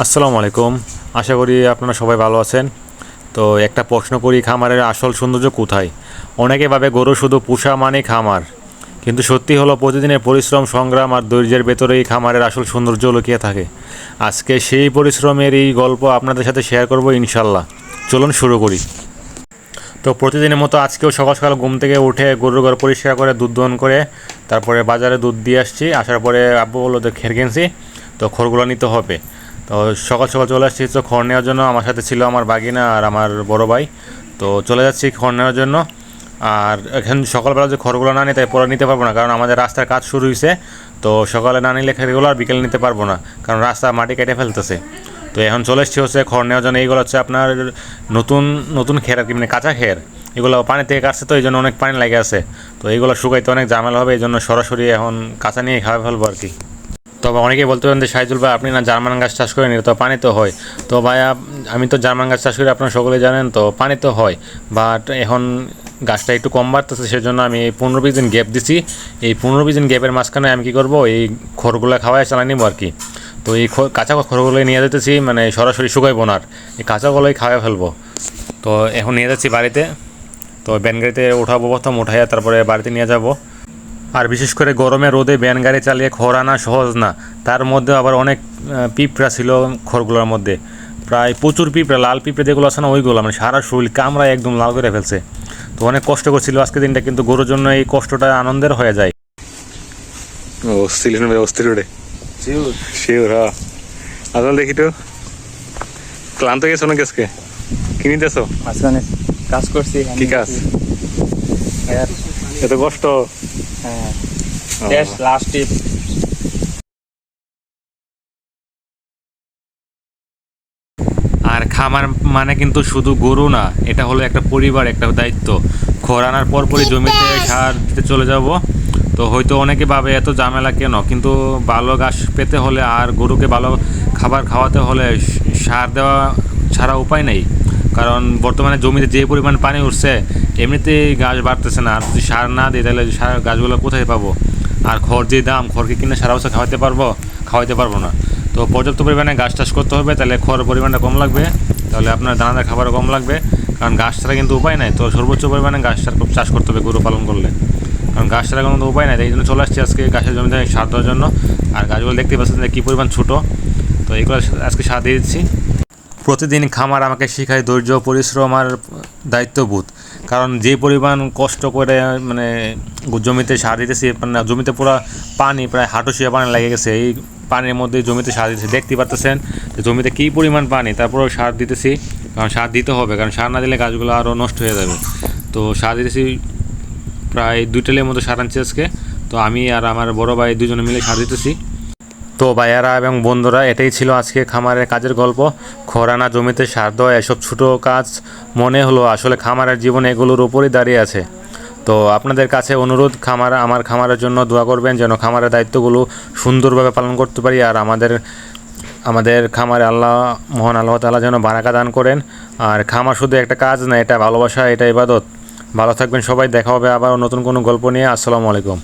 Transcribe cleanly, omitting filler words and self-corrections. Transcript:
আসসালামু আলাইকুম। আশা করি আপনারা সবাই ভালো আছেন। তো একটা প্রশ্ন করি, খামারের আসল সৌন্দর্য কোথায়? অনেকে ভাবে গরু শুধু পোষা মানে খামার, কিন্তু সত্যি হলো প্রতিদিনের পরিশ্রম, সংগ্রাম আর ধৈর্যের ভেতরেই খামারের আসল সৌন্দর্য লুকিয়ে থাকে। আজকে সেই পরিশ্রমের এই গল্প আপনাদের সাথে শেয়ার করব ইনশাল্লাহ। চলুন শুরু করি। তো প্রতিদিনের মতো আজকেও সকাল সকাল ঘুম থেকে উঠে গরুর ঘর পরিষ্কার করে দুধ দহন করে তারপরে বাজারে দুধ দিয়ে আসছি। আসার পরে আব্বু বললো যে খের কিনছি, তো খড়গুলো নিতে হবে। তো সকাল সকাল চলে আসছি তো খড় নেওয়ার জন্য। আমার সাথে ছিল আমার বাগিনা আর আমার বড় ভাই। তো চলে যাচ্ছি খড় নেওয়ার জন্য। আর এখন সকালবেলা যে খড়গুলো না নিই তাই পরে নিতে পারবো না, কারণ আমাদের রাস্তার কাজ শুরু হয়েছে। তো সকালে না নিলে খেরগুলো আর বিকেলে নিতে পারবো না, কারণ রাস্তা মাটি কেটে ফেলতেছে। তো এখন চলে এসেছি হচ্ছে খড় নেওয়ার জন্য। এইগুলো হচ্ছে আপনার নতুন নতুন খের আর কি, মানে কাঁচা খের। এগুলো পানি থেকে কাটছে, তো এই জন্য অনেক পানি লেগে আছে। তো এইগুলো শুকাইতে অনেক ঝামেলা হবে, এই জন্য সরাসরি এখন কাঁচা নিয়ে খাওয়া ফেলবো আর কি। তবে অনেকেই বলতে পারেন যে সাইজুল ভাই আপনি না জার্মান গাছ চাষ করেন, তো পানি তো হয়। তো ভাইয়া আমি তো জার্মান গাছ চাষ করি, আপনারা সকলে জানেন। তো পানি তো হয়, বাট এখন গাছটা একটু কম বাড়তেছে, সেজন্য আমি 15-20 দিন গ্যাপ দিছি। এই 15-20 দিন গ্যাপের মাঝখানে আমি কী করবো, এই খড়গুলো খাওয়াই চালাই নিবো আর কি। তো এই কাঁচা খড়গুলোই নিয়ে যেতেছি, মানে সরাসরি শুকাইবো না, আর এই কাঁচাগুলোই খাওয়াই ফেলবো। তো এখন নিয়ে যাচ্ছি বাড়িতে। তো ভ্যান গাড়িতে উঠাবো, প্রথম উঠাইয়া তারপরে বাড়িতে নিয়ে যাব। আর বিশেষ করে গরমে রোদে ভ্যান গাড়ি চালিয়ে খড় আনা সহজ না। তার মধ্যে আবার অনেক পিঁপড়া ছিল খড়গুলোর মধ্যে, প্রায় প্রচুর পিঁপড়া, লাল পিঁপড়ে যেগুলো আছে না ওইগুলো, মানে সারা শরীর কামড়ায় একদম লাল করে ফেলছে। তো অনেক কষ্ট করছিল আজকে দিনটা, কিন্তু গরুর জন্য এই কষ্টটা আনন্দের হয়ে যায়। ও সিলিন অস্থির ওঠে শিওর। হ্যাঁ আসলে দেখি তো ক্লান্ত গেছো না আজকে? কি নিতেছো? মাঝখানে কাজ করছি। কি কাজ? এত কষ্ট? হ্যাঁ, শেষ লাস্ট টিপ। আর খামার মানে কিন্তু শুধু গরু না, এটা হলো একটা পরিবার, একটা দায়িত্ব। খড় আনার পরপরই জমিতে সার দিতে চলে যাব। তো হয়তো অনেকে ভাবে এত ঝামেলা কেন, কিন্তু ভালো ঘাস পেতে হলে আর গরুকে ভালো খাবার খাওয়াতে হলে সার দেওয়া ছাড়া উপায় নেই। কারণ বর্তমানে জমিতে যে পরিমাণ পানি উঠছে, এমনিতেই গাছ বাড়তেছে না। আর যদি সার না দিই তাহলে সার গাছগুলো কোথায় পাবো? আর খড় যে দাম, খড়কে কিনে সারা বছর খাওয়াইতে পারবো না। তো পর্যাপ্ত পরিমাণে ঘাস চাষ করতে হবে, তাহলে খড় পরিমাণটা কম লাগবে, তাহলে আপনার দানাদার খাবারও কম লাগবে। কারণ ঘাস ছাড়া কিন্তু উপায় নাই। তো সর্বোচ্চ পরিমাণে ঘাস চাষ করতে হবে গরু পালন করলে, কারণ ঘাস ছাড়া কোনো উপায় নাই। এই জন্য চলে আসছি আজকে ঘাসের জমিতে সার দেওয়ার জন্য। আর গাছগুলো দেখতে পাচ্ছেন যে কী পরিমাণ ছোটো। তো এইগুলো আজকে সার দিয়ে দিচ্ছি। প্রতিদিন খামার আমাকে শেখায় ধৈর্য, পরিশ্রম আর দায়িত্ববোধ। কারণ যে পরিমাণ কষ্ট করে মানে জমিতে সার দিতেছি, মানে জমিতে পুরো পানি, প্রায় হাঁটু শুয়ে পানি লেগে গেছে। এই পানির মধ্যে জমিতে সার দিতেছি, দেখতে পাচ্ছেন যে জমিতে কী পরিমাণ পানি, তারপরেও সার দিতেছি। কারণ সার দিতে হবে, কারণ সার না দিলে গাছগুলো আরও নষ্ট হয়ে যাবে। তো সার দিতেছি, প্রায় 2 টেলের মতো সার আনছি আজকে। তো আমি আর আমার বড় ভাই দুজনে মিলে সার দিতেছি। তো ভাইয়ারা এবং বন্ধুরা, এটাই ছিল আজকে খামারের কাজের গল্প। খড় আনা, জমিতে সার দেওয়া, এসব ছোটো কাজ মনে হলো আসলে খামারের জীবন এগুলোর উপরই দাঁড়িয়ে আছে। তো আপনাদের কাছে অনুরোধ, আমার খামারের জন্য দোয়া করবেন, যেন খামারের দায়িত্বগুলো সুন্দরভাবে পালন করতে পারি। আর আমাদের খামারে মহান আল্লাহ তাআলা যেন বারাকা দান করেন। আর খামার শুধু একটা কাজ না, এটা ভালোবাসা, এটা ইবাদত। ভালো থাকবেন সবাই, দেখা হবে আবার নতুন কোনো গল্প নিয়ে। আসসালামু আলাইকুম।